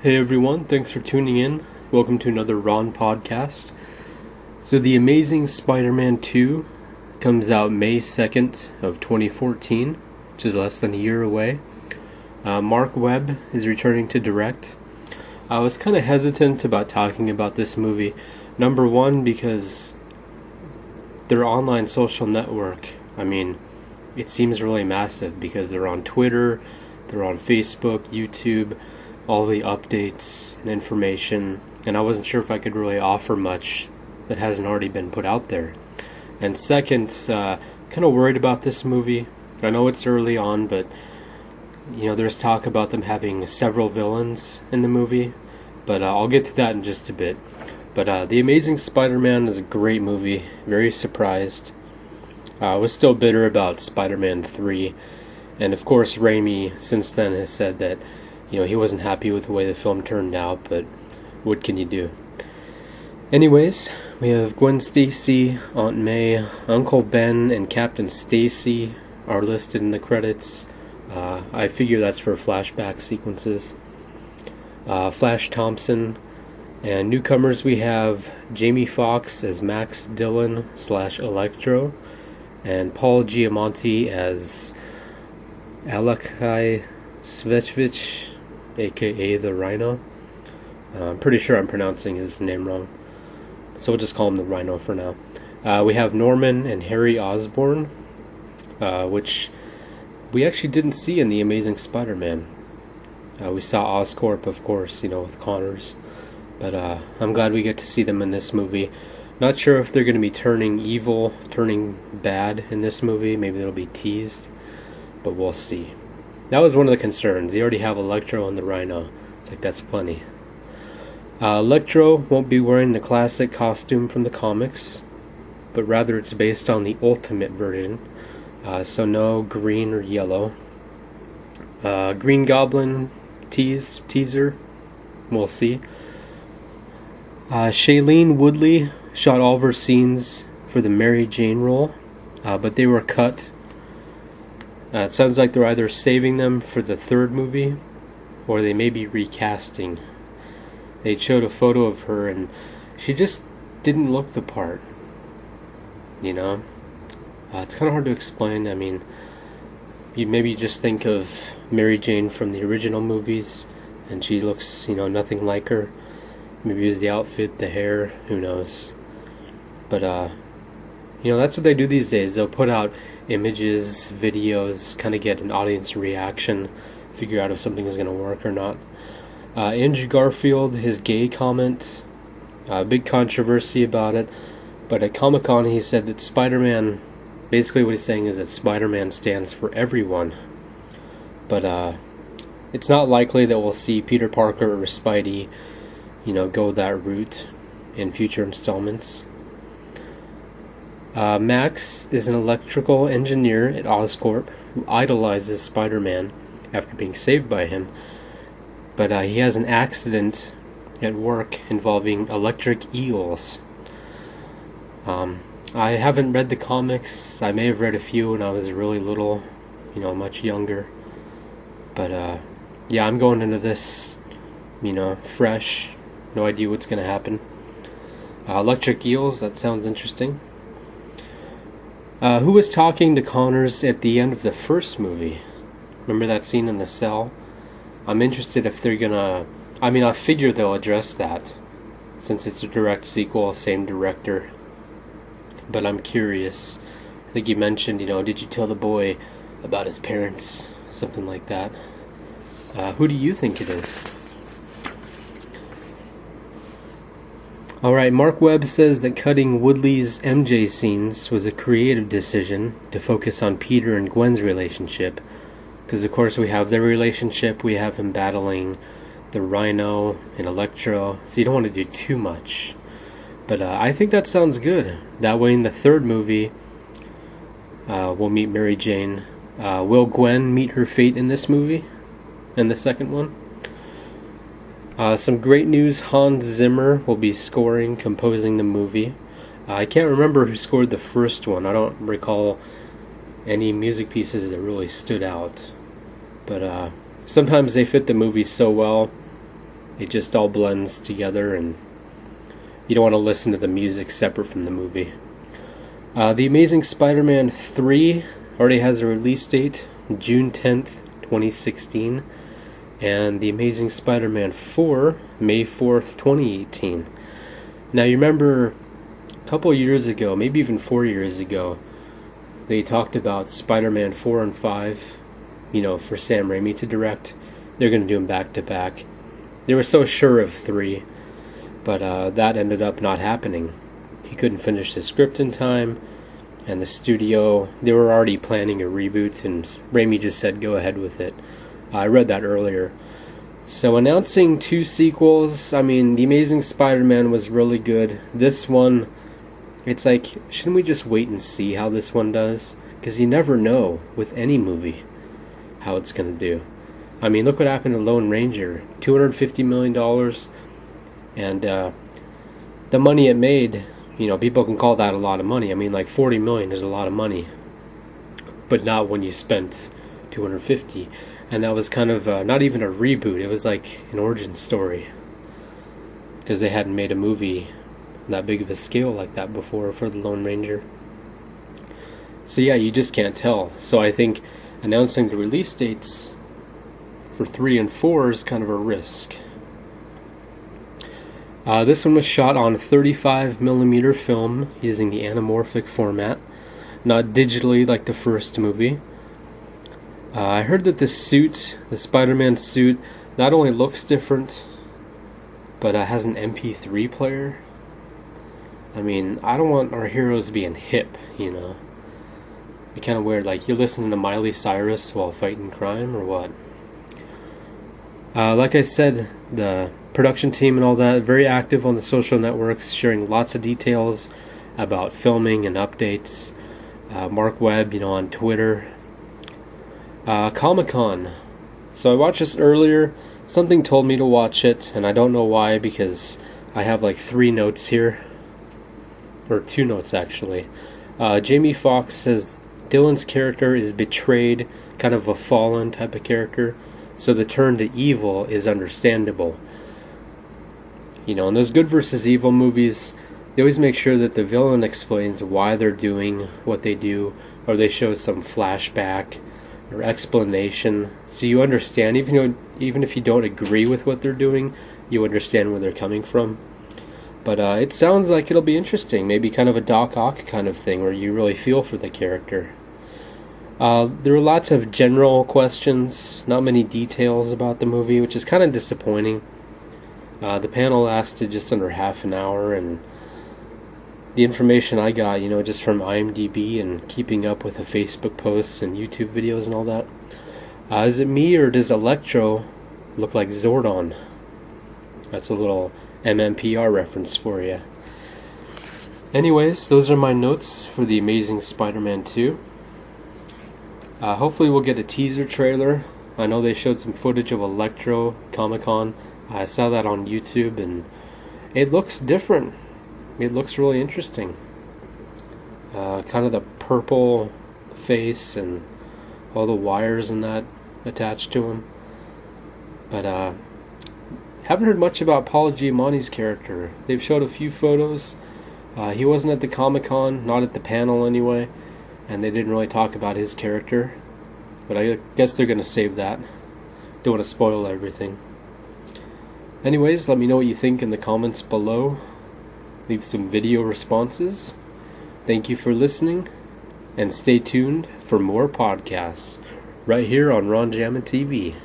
Hey everyone, thanks for tuning in. Welcome to another Ron podcast. So The Amazing Spider-Man 2 comes out May 2nd of 2014, which is less than a year away. Marc Webb is returning to direct. I was kind of hesitant about talking about this movie. Number one, because their online social network, it seems really massive because they're on Twitter, they're on Facebook, YouTube, all the updates and information, and I wasn't sure if I could really offer much that hasn't already been put out there. And second, kind of worried about this movie. I know it's early on, but there's talk about them having several villains in the movie, but I'll get to that in just a bit. But The Amazing Spider-Man is a great movie. Very surprised. I was still bitter about Spider-Man 3, and of course Raimi since then has said that he wasn't happy with the way the film turned out, but what can you do? Anyways, we have Gwen Stacy, Aunt May, Uncle Ben, and Captain Stacy are listed in the credits. I figure that's for flashback sequences. Flash Thompson, and newcomers we have Jamie Foxx as Max Dillon / Electro, and Paul Giamatti as Alakai Svechvich, aka the Rhino. I'm pretty sure I'm pronouncing his name wrong, so we'll just call him the Rhino for now. We have Norman and Harry Osborn, which we actually didn't see in The Amazing Spider-Man. We saw Oscorp, of course, with Connors, but I'm glad we get to see them in this movie. Not sure if they're going to be turning evil, turning bad in this movie. Maybe they'll be teased, but we'll see. That was one of the concerns. You already have Electro and the Rhino. It's like, that's plenty. Electro won't be wearing the classic costume from the comics, but rather it's based on the Ultimate version. So no green or yellow. Green Goblin teaser. We'll see. Shailene Woodley shot all of her scenes for the Mary Jane role, but they were cut. It sounds like they're either saving them for the third movie, or they may be recasting. They showed a photo of her, and she just didn't look the part. It's kind of hard to explain. You maybe just think of Mary Jane from the original movies, and she looks, nothing like her. Maybe it was the outfit, the hair, who knows. But, that's what they do these days. They'll put out images, videos, kind of get an audience reaction, figure out if something is going to work or not. Andrew Garfield, his gay comment, big controversy about it, but at Comic-Con he said that Spider-Man, basically what he's saying is that Spider-Man stands for everyone. But it's not likely that we'll see Peter Parker or Spidey, go that route in future installments. Max is an electrical engineer at Oscorp who idolizes Spider-Man after being saved by him, but he has an accident at work involving electric eels. I haven't read the comics. I may have read a few when I was really little, much younger, but I'm going into this, fresh, no idea what's going to happen. Electric eels, that sounds interesting. Who was talking to Connors at the end of the first movie? Remember that scene in the cell? I'm interested if they're gonna... I figure they'll address that, since it's a direct sequel, same director. But I'm curious. I think you mentioned, did you tell the boy about his parents? Something like that. Who do you think it is? Alright, Marc Webb says that cutting Woodley's MJ scenes was a creative decision to focus on Peter and Gwen's relationship. Because, of course, we have their relationship, we have him battling the Rhino and Electro, so you don't want to do too much. But I think that sounds good. That way in the third movie, we'll meet Mary Jane. Will Gwen meet her fate in this movie? In the second one? Some great news, Hans Zimmer will be composing the movie. I can't remember who scored the first one. I don't recall any music pieces that really stood out. But sometimes they fit the movie so well it just all blends together, and you don't want to listen to the music separate from the movie. The Amazing Spider-Man 3 already has a release date, June 10th, 2016. And The Amazing Spider-Man 4, May 4th, 2018. Now, you remember a couple years ago, maybe even 4 years ago, they talked about Spider-Man 4 and 5, for Sam Raimi to direct. They're going to do them back-to-back. They were so sure of 3, but that ended up not happening. He couldn't finish the script in time, and the studio, they were already planning a reboot, and Raimi just said go ahead with it. I read that earlier. So announcing 2 sequels, The Amazing Spider-Man was really good. This one, it's like, shouldn't we just wait and see how this one does? Because you never know with any movie how it's going to do. Look what happened to Lone Ranger. $250 million. And the money it made, people can call that a lot of money. Like $40 million is a lot of money. But not when you spent $250. And that was kind of not even a reboot. It was like an origin story. Because they hadn't made a movie that big of a scale like that before for the Lone Ranger. So yeah, you just can't tell. So I think announcing the release dates for 3 and 4 is kind of a risk. This one was shot on 35mm film using the anamorphic format, not digitally like the first movie. I heard that the suit, the Spider-Man suit, not only looks different, but has an MP3 player. I don't want our heroes being hip, Be kind of weird, like you're listening to Miley Cyrus while fighting crime, or what? Like I said, the production team and all that, very active on the social networks, sharing lots of details about filming and updates. Marc Webb, on Twitter. Comic-Con. So I watched this earlier. Something told me to watch it, and I don't know why, because I have like 3 notes here. Or 2 notes, actually. Jamie Foxx says Dylan's character is betrayed, kind of a fallen type of character, so the turn to evil is understandable. In those good versus evil movies, they always make sure that the villain explains why they're doing what they do, or they show some flashback or explanation, so you understand, even if you don't agree with what they're doing, you understand where they're coming from. But it sounds like it'll be interesting, maybe kind of a Doc Ock kind of thing, where you really feel for the character. There were lots of general questions, not many details about the movie, which is kind of disappointing. The panel lasted just under half an hour, and the information I got, just from IMDb and keeping up with the Facebook posts and YouTube videos and all that. Is it me, or does Electro look like Zordon? That's a little MMPR reference for you. Anyways, those are my notes for The Amazing Spider-Man 2. Hopefully we'll get a teaser trailer. I know they showed some footage of Electro Comic-Con. I saw that on YouTube, and it looks different. It looks really interesting. Kind of the purple face and all the wires and that attached to him. But haven't heard much about Paul Giamatti's character. They've showed a few photos. He wasn't at the Comic-Con, not at the panel anyway, and they didn't really talk about his character. But I guess they're going to save that. Don't want to spoil everything. Anyways, let me know what you think in the comments below. Leave some video responses. Thank you for listening, and stay tuned for more podcasts right here on Ron Jammin' TV.